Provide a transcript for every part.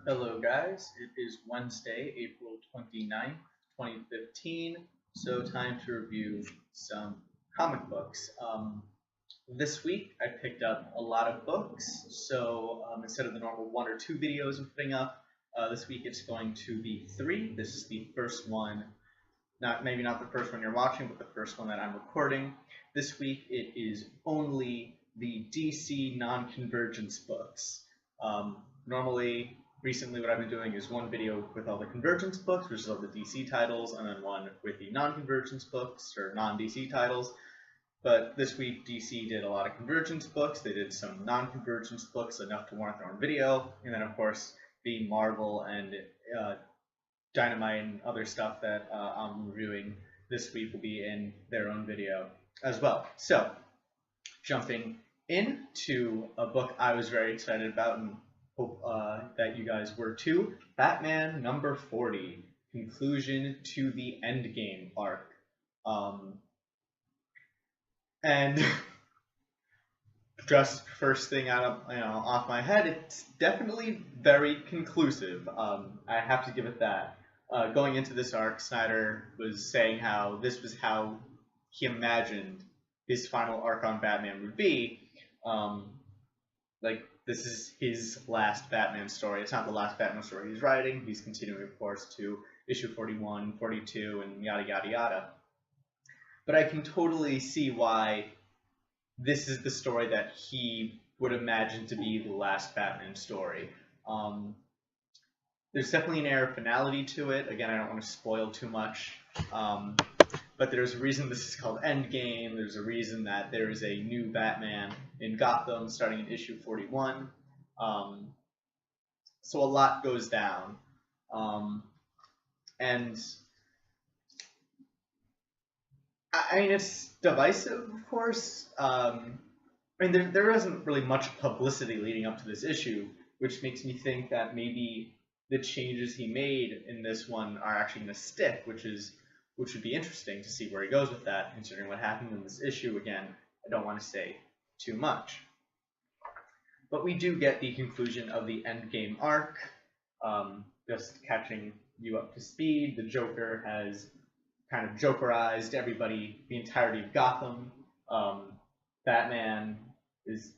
Hello guys, it is Wednesday, April 29th, 2015, so time to review some comic books. This week I picked up a lot of books, so instead of the normal one or two videos I'm putting up, this week it's going to be three. This is the first one, maybe not the first one you're watching, but the first one that I'm recording. This week it is only the DC non-Convergence books. Normally, recently what I've been doing is one video with all the Convergence books, which is all the DC titles, and then one with the non-Convergence books, or non-DC titles. But this week, DC did a lot of Convergence books. They did some non-Convergence books, enough to warrant their own video. And then, of course, the Marvel and Dynamite and other stuff that I'm reviewing this week will be in their own video as well. So, jumping into a book I was very excited about and hope that you guys were too. Batman number 40, Conclusion to the Endgame arc. And just first thing out of off my head, it's definitely very conclusive. I have to give it that. Going into this arc, Snyder was saying how this was how he imagined his final arc on Batman would be. Like, this is his last Batman story. It's not the last Batman story he's writing. He's continuing, of course, to issue 41, 42, and yada, yada, yada. But I can totally see why this is the story that he would imagine to be the last Batman story. There's definitely an air of finality to it. Again, I don't want to spoil too much. But there's a reason this is called Endgame. There's a reason that there is a new Batman in Gotham starting in issue 41. So a lot goes down. And I mean, it's divisive, of course. I mean, there isn't really much publicity leading up to this issue, which makes me think that maybe the changes he made in this one are actually going to stick, which would be interesting to see where he goes with that, considering what happened in this issue. Again, I don't want to say too much. But we do get the conclusion of the Endgame arc. Just catching you up to speed, the Joker has kind of Jokerized everybody, the entirety of Gotham. Batman is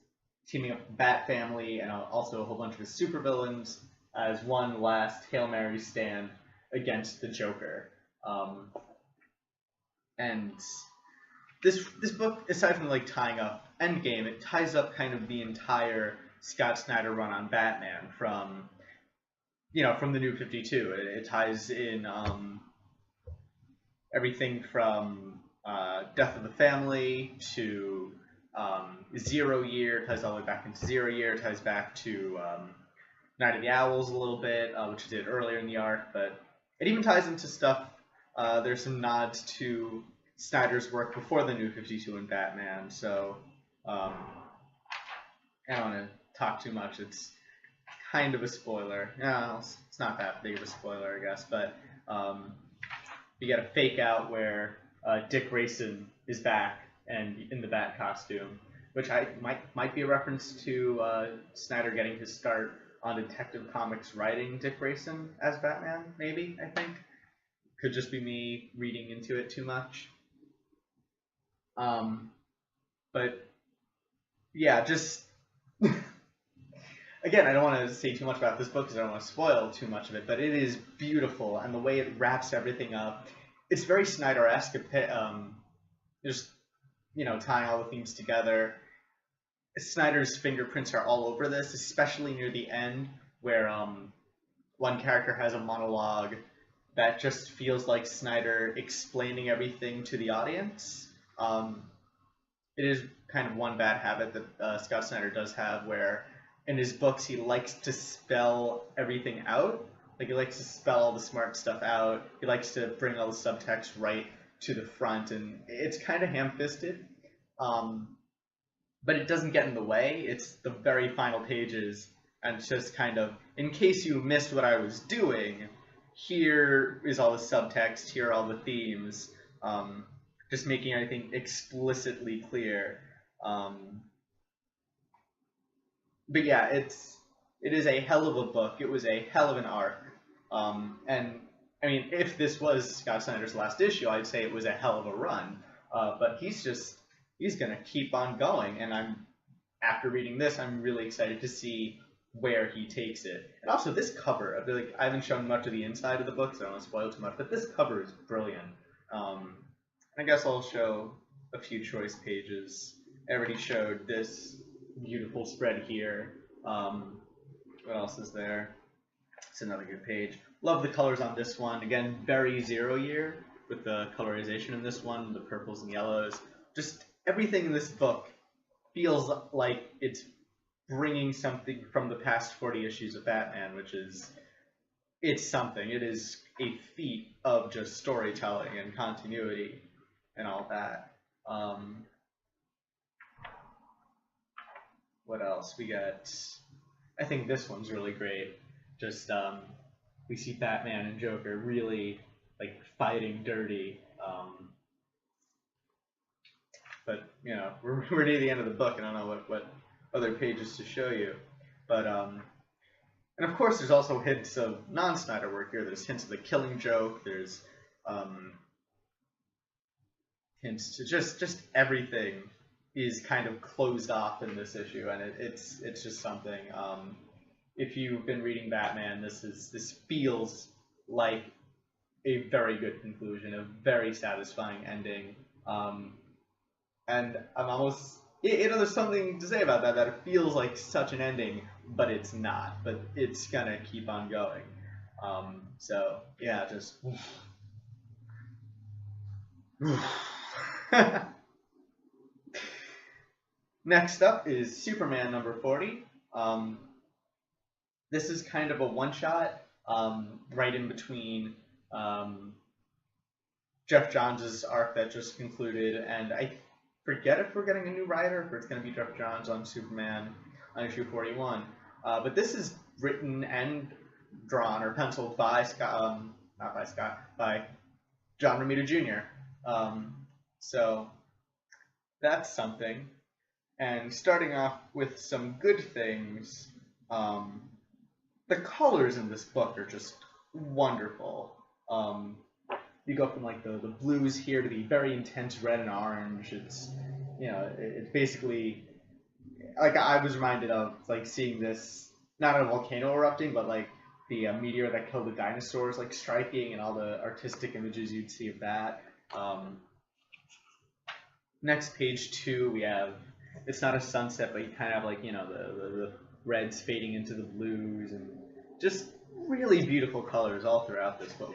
teaming up with the Bat Family and also a whole bunch of his supervillains as one last Hail Mary stand against the Joker. And this book, aside from like tying up Endgame, it ties up kind of the entire Scott Snyder run on Batman from the New 52. It ties in everything from Death of the Family to Zero Year. It ties all the way back into Zero Year. It ties back to Night of the Owls a little bit, which it did earlier in the arc, but it even ties into stuff. There's some nods to Snyder's work before the New 52 and Batman, so I don't want to talk too much. It's kind of a spoiler. No, it's not that big of a spoiler, I guess, but you get a fake out where Dick Grayson is back and in the Bat costume, which might be a reference to Snyder getting his start on Detective Comics writing Dick Grayson as Batman, maybe, I think. Could just be me reading into it too much. But yeah, just again, I don't want to say too much about this book because I don't want to spoil too much of it, but it is beautiful, and the way it wraps everything up, it's very Snyder-esque. Just tying all the themes together. Snyder's fingerprints are all over this, especially near the end, where one character has a monologue that just feels like Snyder explaining everything to the audience. It is kind of one bad habit that Scott Snyder does have, where in his books he likes to spell everything out. Like, he likes to spell all the smart stuff out. He likes to bring all the subtext right to the front, and it's kind of ham-fisted. But it doesn't get in the way. It's the very final pages, and it's just kind of, in case you missed what I was doing, here is all the subtext, here are all the themes, just making everything explicitly clear. But yeah, it's it is a hell of a book. It was a hell of an arc. And I mean, if this was Scott Snyder's last issue, I'd say it was a hell of a run. But he's gonna keep on going, and after reading this, I'm really excited to see where he takes it. And also this cover, I feel like I haven't shown much of the inside of the book, so I don't want to spoil too much, but this cover is brilliant. I guess I'll show a few choice pages. I already showed this beautiful spread here. What else is there? It's another good page. Love the colors on this one. Again, very 0 year with the colorization in this one, the purples and yellows. Just everything in this book feels like it's bringing something from the past 40 issues of Batman, which is, it's something. It is a feat of just storytelling and continuity and all that. What else? We got, I think this one's really great. Just, we see Batman and Joker really, like, fighting dirty. But, you know, we're near the end of the book, and I don't know what other pages to show you. But, and of course there's also hints of non-Snyder work here. There's hints of the Killing Joke. There's hints to just everything is kind of closed off in this issue, and it's just something. If you've been reading Batman, this feels like a very good conclusion, a very satisfying ending. And I'm almost, you know, there's something to say about that it feels like such an ending, but it's not. But it's gonna keep on going. So yeah, just. Next up is Superman number 40. This is kind of a one-shot, right in between Jeff Johns' arc that just concluded, and I forget if we're getting a new writer, if it's going to be Jeff Johns on Superman on issue 41. But this is written and drawn or penciled by by John Romita Jr. So that's something. And starting off with some good things, the colors in this book are just wonderful. You go from like the blues here to the very intense red and orange. It's, you know, it's basically like I was reminded of like seeing this, not a volcano erupting, but like the meteor that killed the dinosaurs like striking, and all the artistic images you'd see of that. Next, page 2, we have, it's not a sunset, but you kind of have like, you know, the reds fading into the blues, and just really beautiful colors all throughout this book.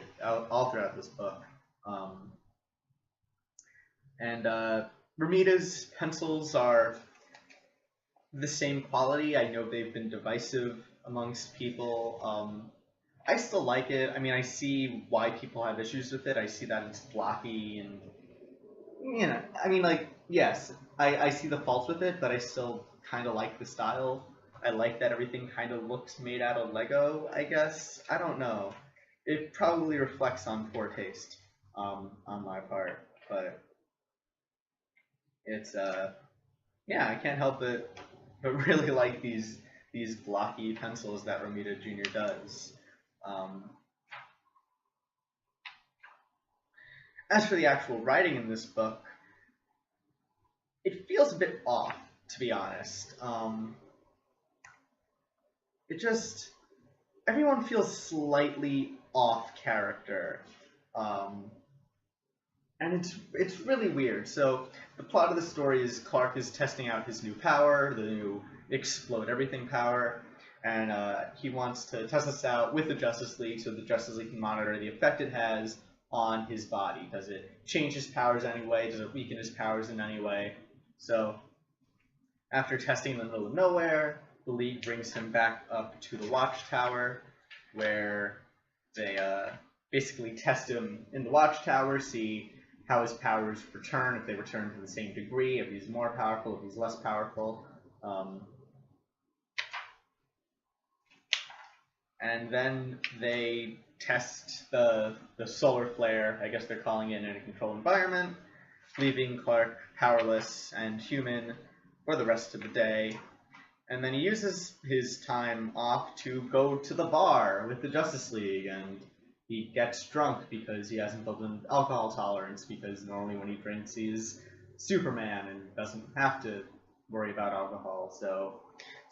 Romita's pencils are the same quality. I know they've been divisive amongst people. I still like it. I mean, I see why people have issues with it. I see that it's blocky, and, you know, I mean, like, yes, I see the faults with it, but I still kind of like the style. I like that everything kind of looks made out of Lego, I guess. I don't know. It probably reflects on poor taste on my part, but it's, yeah, I can't help but really like these blocky pencils that Romita Jr. does. As for the actual writing in this book, it feels a bit off, to be honest. It just, everyone feels slightly off character, and it's really weird. So the plot of the story is Clark is testing out his new power, the new explode everything power, and he wants to test this out with the Justice League, so the Justice League can monitor the effect it has on his body. Does it change his powers in any way? Does it weaken his powers in any way? So after testing in the middle of nowhere, the League brings him back up to the Watchtower, where they basically test him in the Watchtower, see how his powers return, if they return to the same degree, if he's more powerful, if he's less powerful. And then they test the solar flare, I guess they're calling it, in a controlled environment, leaving Clark powerless and human for the rest of the day. And then he uses his time off to go to the bar with the Justice League, and he gets drunk because he hasn't built an alcohol tolerance, because normally when he drinks he's Superman and doesn't have to worry about alcohol. So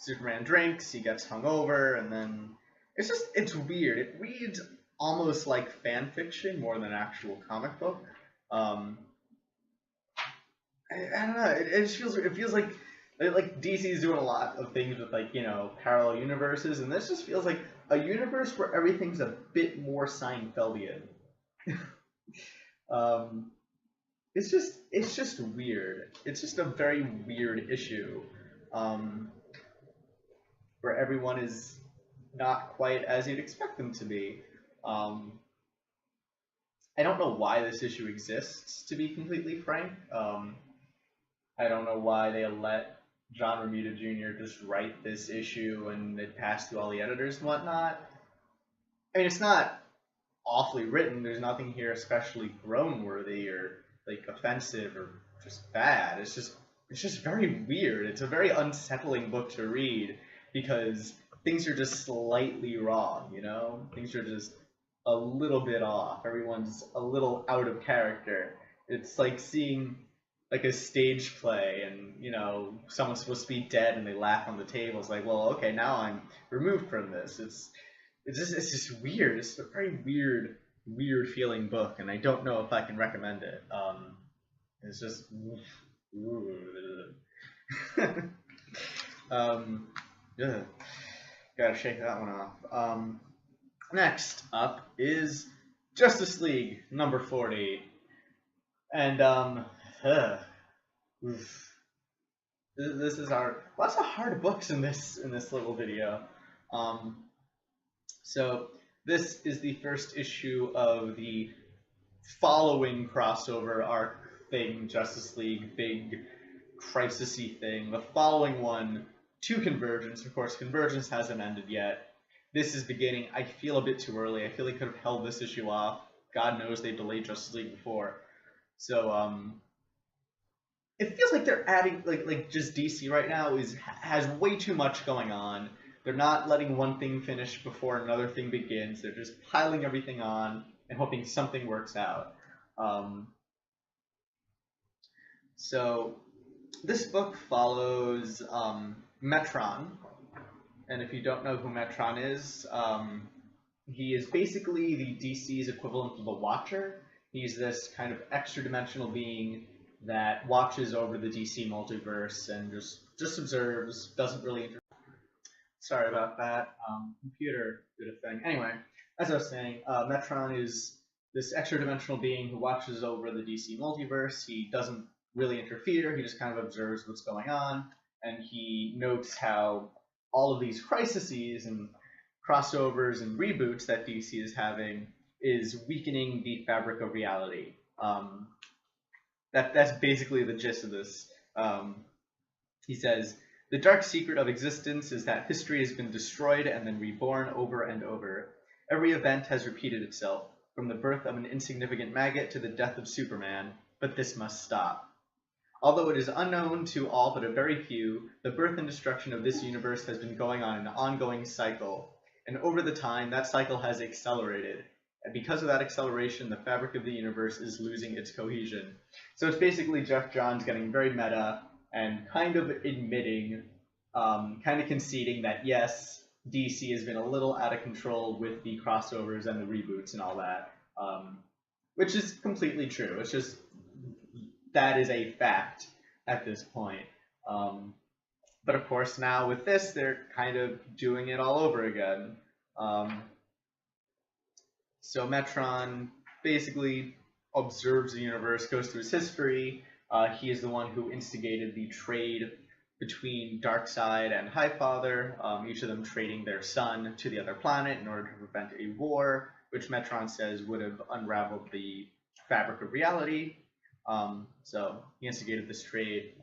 Superman drinks, he gets hungover, and then it's weird. It reads almost like fan fiction more than an actual comic book. Um, I don't know. It feels like DC's doing a lot of things with, like, parallel universes, and this just feels like a universe where everything's a bit more Seinfeldian. um, it's just weird. It's just a very weird issue, where everyone is not quite as you'd expect them to be. I don't know why this issue exists, to be completely frank. I don't know why they let John Romita Jr. just write this issue and it passed through all the editors and whatnot. I mean, it's not awfully written. There's nothing here especially groan-worthy or, like, offensive or just bad. It's just very weird. It's a very unsettling book to read because things are just slightly wrong, Things are just a little bit off. Everyone's a little out of character. It's like seeing, like, a stage play and, someone's supposed to be dead and they laugh on the table. It's like, well, okay, now I'm removed from this. It's just weird. It's a very weird feeling book, and I don't know if I can recommend it. It's just yeah, gotta shake that one off. Next up is Justice League number 40, and this is lots of hard books in this little video. So this is the first issue of the following crossover arc thing, Justice League, big crisis-y thing. The following one to Convergence. Of course, Convergence hasn't ended yet. This is beginning. I feel a bit too early. I feel they could have held this issue off. God knows they delayed Justice League before. So, it feels like they're adding, like just DC right now has way too much going on. They're not letting one thing finish before another thing begins. They're just piling everything on and hoping something works out. So this book follows Metron. And if you don't know who Metron is, he is basically the DC's equivalent of the Watcher. He's this kind of extra-dimensional being that watches over the DC multiverse and just observes, doesn't really interfere. Sorry about that. Computer did a thing. Anyway, as I was saying, Metron is this extra-dimensional being who watches over the DC multiverse. He doesn't really interfere. He just kind of observes what's going on, and he notes how all of these crises and crossovers and reboots that DC is having is weakening the fabric of reality. That's basically the gist of this. He says, "The dark secret of existence is that history has been destroyed and then reborn over and over. Every event has repeated itself, from the birth of an insignificant maggot to the death of Superman, but this must stop. Although it is unknown to all but a very few, the birth and destruction of this universe has been going on in an ongoing cycle, and over the time, that cycle has accelerated. And because of that acceleration, the fabric of the universe is losing its cohesion." So it's basically Jeff Johns getting very meta and kind of admitting, kind of conceding that, yes, DC has been a little out of control with the crossovers and the reboots and all that, which is completely true. It's just, that is a fact at this point. But of course, now with this, they're kind of doing it all over again. So Metron basically observes the universe, goes through his history. He is the one who instigated the trade between Darkseid and Highfather, each of them trading their son to the other planet in order to prevent a war, which Metron says would have unraveled the fabric of reality. So he instigated this trade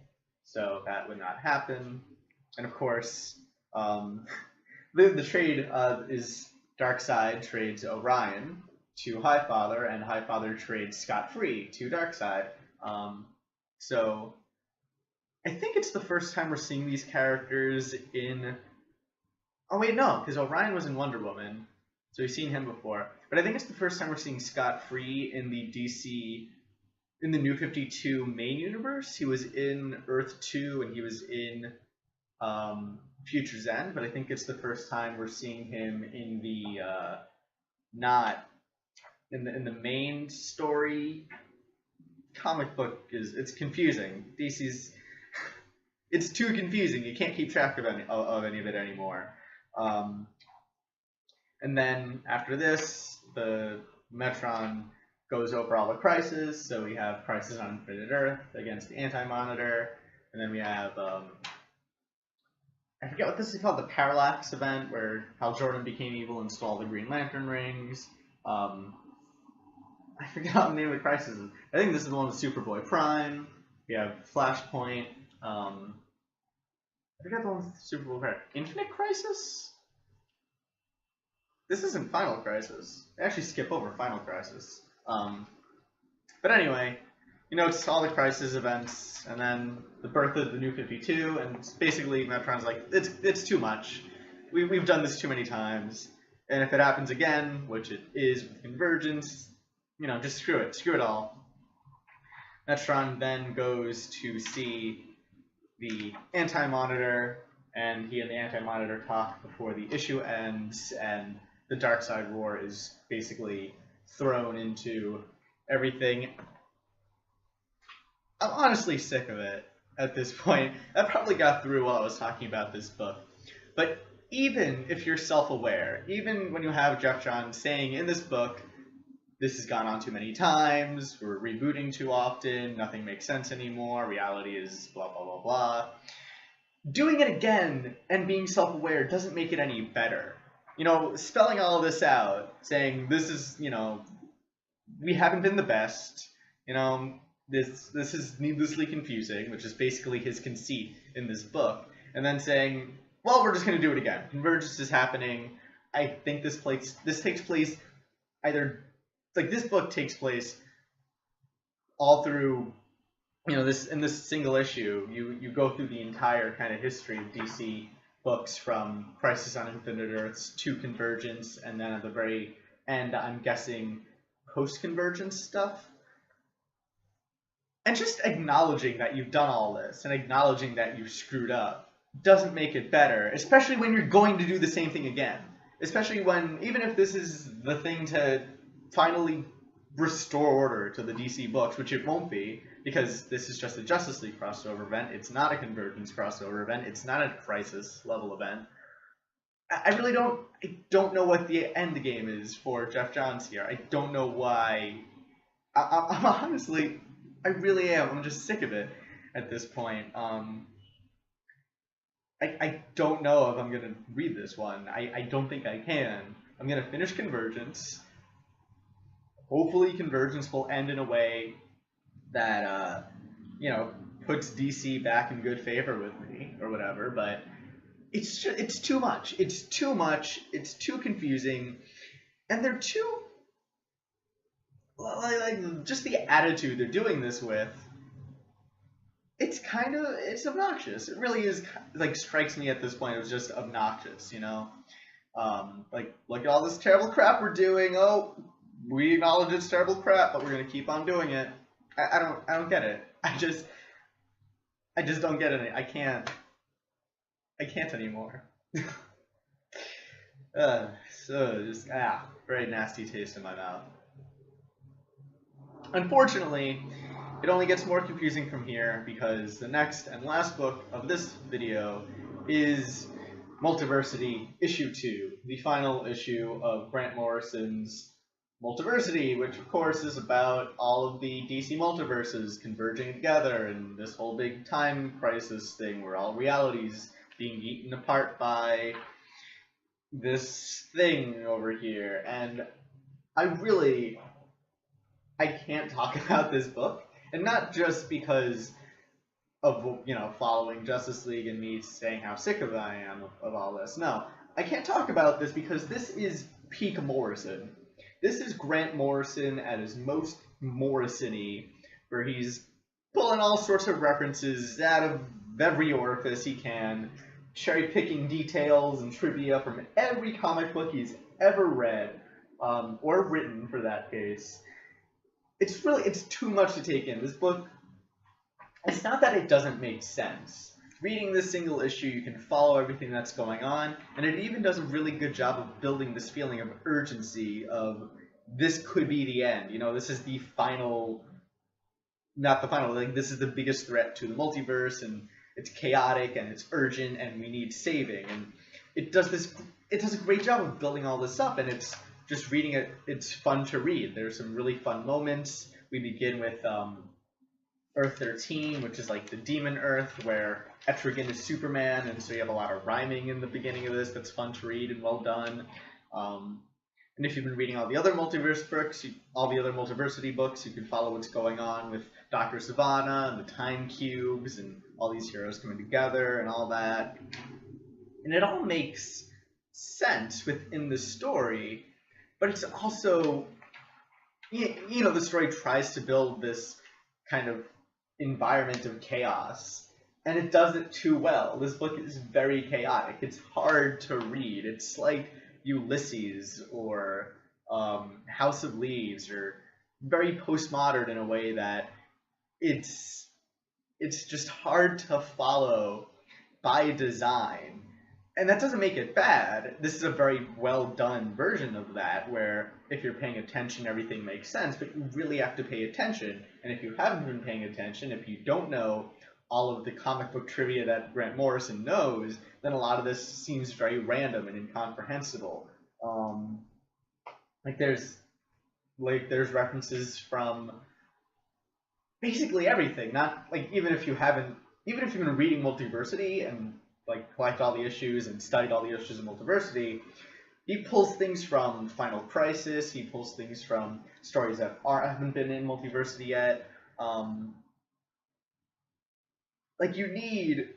so that would not happen. And of course, the trade is Darkseid trades Orion to Highfather, and Highfather trades Scott-Free to Darkseid. So I think it's the first time we're seeing these characters in. Oh wait, no, because Orion was in Wonder Woman, so we've seen him before. But I think it's the first time we're seeing Scott Free in the DC in the New 52 main universe. He was in Earth 2 and he was in Future's End, but I think it's the first time we're seeing him in the not in the main story. Comic book it's confusing. DC's it's too confusing. You can't keep track of any of it anymore. And then after this, the Metron goes over all the crises. So we have Crisis on Infinite Earth against the Anti-Monitor, and then we have I forget what this is called, the Parallax event, where Hal Jordan became evil and stole the Green Lantern rings. I forget what the name of the crisis is. I think this is the one with Superboy Prime. We have Flashpoint. I forget the one with Superboy Prime. Infinite Crisis? This isn't Final Crisis. I actually skip over Final Crisis. But anyway, it's all the Crisis events, and then the birth of the New 52, and basically Metron's like, it's too much. We've done this too many times, and if it happens again, which it is with Convergence, just screw it all. Metron then goes to see the Anti-Monitor, and he and the Anti-Monitor talk before the issue ends, and the Darkseid War is basically thrown into everything. I'm honestly sick of it at this point. I probably got through while I was talking about this book. But even if you're self-aware, even when you have Jeff Johns saying in this book, this has gone on too many times, we're rebooting too often, nothing makes sense anymore, reality is blah, blah, blah, blah. Doing it again and being self-aware doesn't make it any better. Spelling all of this out, saying this is, we haven't been the best, this is needlessly confusing, which is basically his conceit in this book, and then saying, well, we're just going to do it again. Convergence is happening. I think this takes place either, this book takes place all through, this in this single issue. You go through the entire kind of history of DC books from Crisis on Infinite Earths to Convergence, and then at the very end, I'm guessing post-Convergence stuff. And just acknowledging that you've done all this and acknowledging that you've screwed up doesn't make it better, especially when you're going to do the same thing again. Especially when, even if this is the thing to finally restore order to the DC books, which it won't be, because this is just a Justice League crossover event. It's not a Convergence crossover event. It's not a Crisis level event. I don't know what the end game is for Jeff Johns here. I don't know why. I'm honestly, I really am. I'm just sick of it at this point. I don't know if I'm going to read this one. I don't think I can. I'm going to finish Convergence. Hopefully Convergence will end in a way that, puts DC back in good favor with me or whatever, but it's too much. It's too much. It's too confusing. And they're too, just the attitude they're doing this with, it's obnoxious. It really is, strikes me at this point as just obnoxious, look at all this terrible crap we're doing. Oh, we acknowledge it's terrible crap, but we're going to keep on doing it. I don't get it. I just don't get it. I can't anymore. Very nasty taste in my mouth. Unfortunately, it only gets more confusing from here, because the next and last book of this video is Multiversity Issue 2, the final issue of Grant Morrison's Multiversity, which of course is about all of the DC multiverses converging together and this whole big time crisis thing where all realities being eaten apart by this thing over here. And I can't talk about this book, and not just because of, following Justice League and me saying how sick of I am of all this. No, I can't talk about this because this is peak Morrison. This is Grant Morrison at his most Morrison-y, where he's pulling all sorts of references out of every orifice he can, cherry-picking details and trivia from every comic book he's ever read, or written for that case. It's too much to take in. This book, it's not that it doesn't make sense. Reading this single issue, you can follow everything that's going on, and it even does a really good job of building this feeling of urgency of this could be the end. You know, this is the final, not the final, like this is the biggest threat to the multiverse, and it's chaotic and it's urgent and we need saving. And it does a great job of building all this up, and it's just reading it, it's fun to read. There's some really fun moments. We begin with Earth 13, which is like the demon Earth, where Etrigan is Superman, and so you have a lot of rhyming in the beginning of this that's fun to read and well done. And if you've been reading all the other multiverse books, all the other Multiversity books, you can follow what's going on with Dr. Savannah and the Time Cubes and all these heroes coming together and all that. And it all makes sense within the story, but it's also, you know, the story tries to build this kind of environment of chaos, and it does it too well. This book is very chaotic. It's hard to read. It's like Ulysses or House of Leaves, or very postmodern in a way that it's just hard to follow by design. And that doesn't make it bad. This is a very well done version of that, where if you're paying attention, everything makes sense, but you really have to pay attention. And if you haven't been paying attention, if you don't know all of the comic book trivia that Grant Morrison knows, then a lot of this seems very random and incomprehensible. There's references from basically everything. Not like even if you've been reading Multiversity and like collect all the issues and studied all the issues of Multiversity, he pulls things from Final Crisis. He pulls things from stories that haven't been in Multiversity yet. Like you need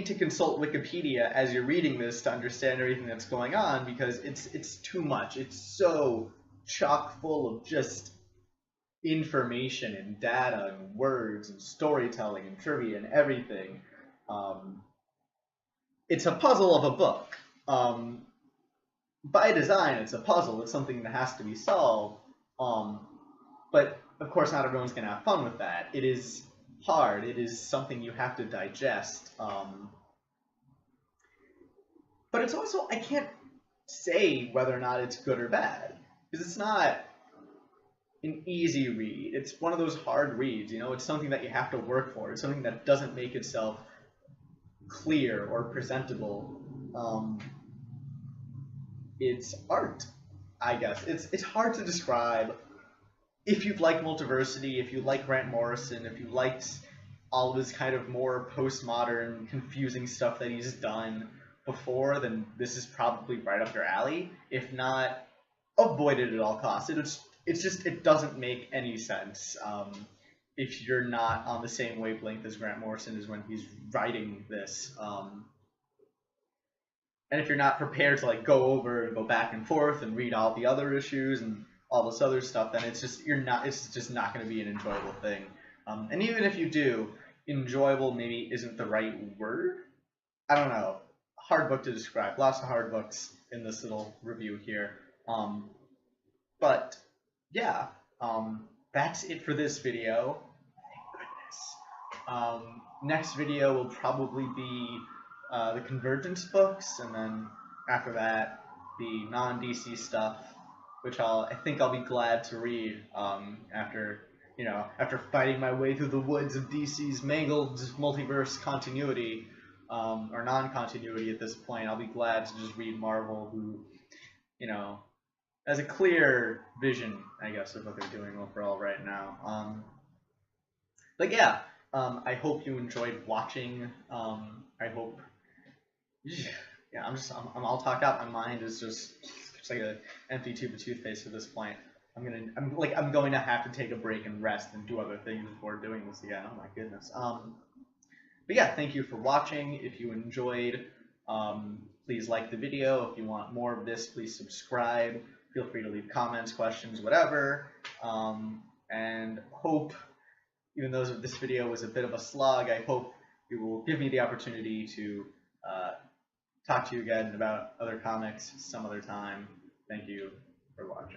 to consult Wikipedia as you're reading this to understand everything that's going on, because it's too much. It's so chock full of just information and data and words and storytelling and trivia and everything. It's a puzzle of a book. By design, it's a puzzle. It's something that has to be solved. But of course, not everyone's going to have fun with that. It is hard. It is something you have to digest. But it's also, I can't say whether or not it's good or bad, because it's not an easy read. It's one of those hard reads. You know, it's something that you have to work for. It's something that doesn't make itself clear or presentable. It's art, I guess. It's hard to describe. If you've liked Multiversity, if you like Grant Morrison, if you liked all of his kind of more postmodern, confusing stuff that he's done before, then this is probably right up your alley. If not, avoid it at all costs. It doesn't make any sense if you're not on the same wavelength as Grant Morrison is when he's writing this. And if you're not prepared to like go over and go back and forth and read all the other issues and all this other stuff, then it's just not going to be an enjoyable thing. And even if you do, enjoyable maybe isn't the right word. I don't know. Hard book to describe. Lots of hard books in this little review here. But yeah, that's it for this video. Thank goodness. Next video will probably be the Convergence books, and then after that, the non-DC stuff, which I think I'll be glad to read after fighting my way through the woods of DC's mangled multiverse continuity, or non-continuity at this point. I'll be glad to just read Marvel, who, has a clear vision, I guess, of what they're doing overall right now. But yeah, I hope you enjoyed watching. I hope, yeah, I'm all talked out. My mind is just like an empty tube of toothpaste at this point. I'm going to have to take a break and rest and do other things before doing this again. Oh my goodness. But yeah, thank you for watching. If you enjoyed, please like the video. If you want more of this, please subscribe. Feel free to leave comments, questions, whatever. And hope, even though this video was a bit of a slog, I hope who will give me the opportunity to talk to you again about other comics some other time. Thank you for watching.